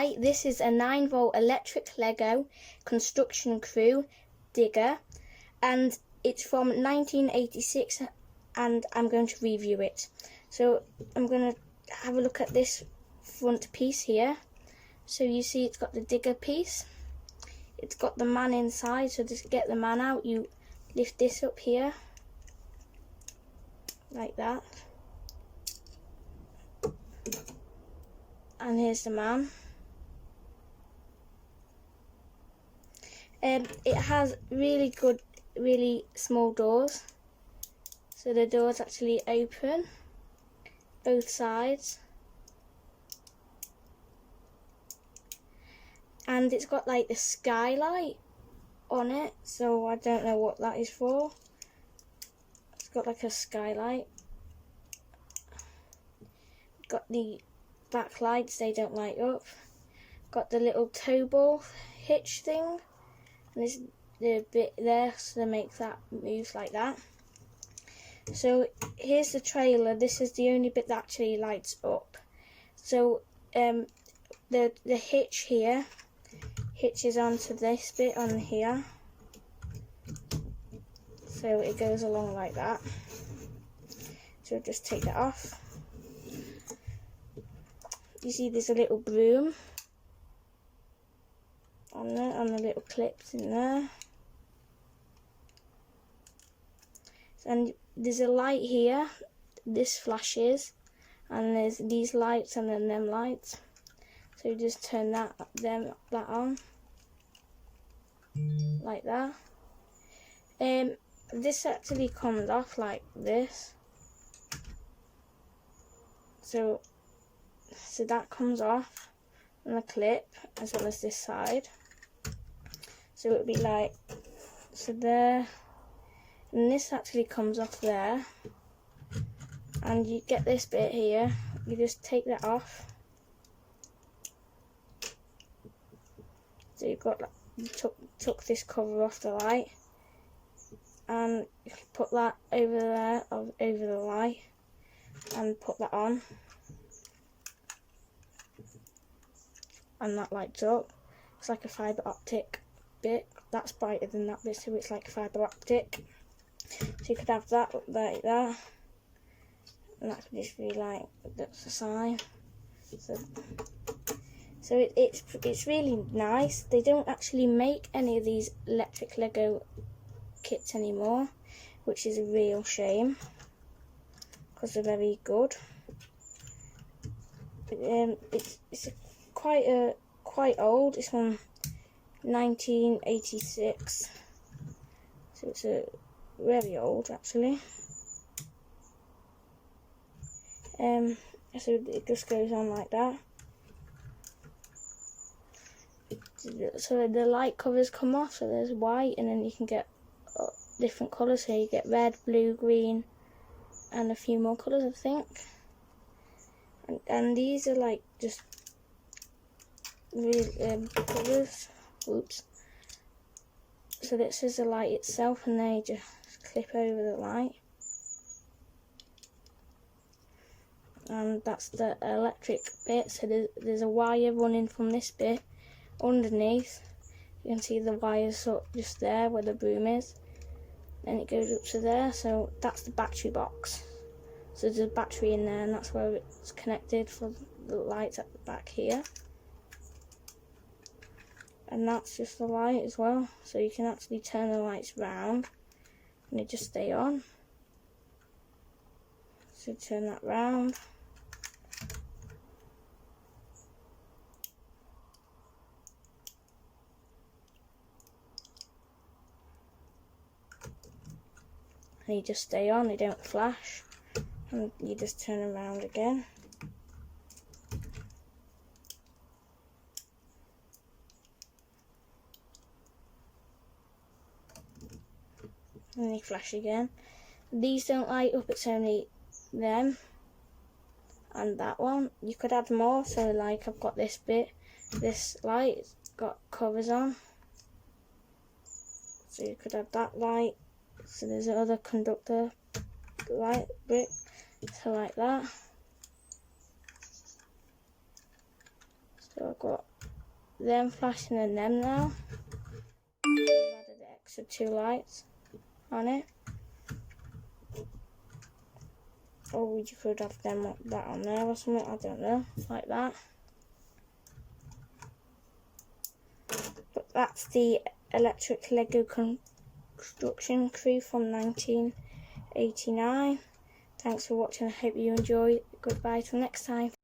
light. This is a 9-volt electric Lego construction crew digger, and it's from 1986, and I'm going to review it. So I'm going to have a look at this front piece here. So you see it's got the digger piece, it's got the man inside. So just get the man out, you lift this up here like that, and here's the man. It has really good, really small doors, so the doors actually open both sides, and it's got like the skylight on it, so I don't know what that is for. It's got like a skylight. Got the back lights, they don't light up. Got the little tow ball hitch thing, and there's the bit there so to make that move like that. So here's the trailer. This is the only bit that actually lights up. So the hitch here hitches onto this bit on here, so it goes along like that. So just take that off. You see there's a little broom on there, on the little clips in there. And there's a light here, this flashes, and there's these lights and then them lights. So you just turn that on, like that. This actually comes off like this. So that comes off on the clip, as well as this side. So it would be like, so there, and this actually comes off there. And you get this bit here, you just take that off. So you've got, you took this cover off the light, and you can put that over there, over the light, and put that on. And that lights up. It's like a fibre optic bit. That's brighter than that bit, so it's like fibre optic. So you could have that like that, and that could just be like, that's a sign. So it's really nice. They don't actually make any of these electric Lego kits anymore, which is a real shame, because they're very good. It's quite old. It's from 1986, so it's very old actually. So it just goes on like that. So the light covers come off, so there's white, and then you can get different colours. So you get red, blue, green, and a few more colours, I think. And these are like just really colours. Oops. So this is the light itself, and they just clip over the light. And that's the electric bit. So there's a wire running from this bit underneath. You can see the wires sort of just there where the broom is. Then it goes up to there. So that's the battery box. So there's a battery in there, and that's where it's connected for the lights at the back here. And that's just the light as well. So you can actually turn the lights round and they just stay on. So turn that round. And you just stay on, they don't flash. And you just turn around again. And they flash again. These don't light up, it's only them and that one. You could add more, so like I've got this bit, this light, it's got covers on. So you could add that light. So there's another conductor light bit, so like that. So I've got them flashing and them now. I've added the extra 2 lights on it. Or you could have them that on there or something, I don't know, like that. But that's the electric Lego construction crew from 1989. Thanks for watching, I hope you enjoy. Goodbye till next time.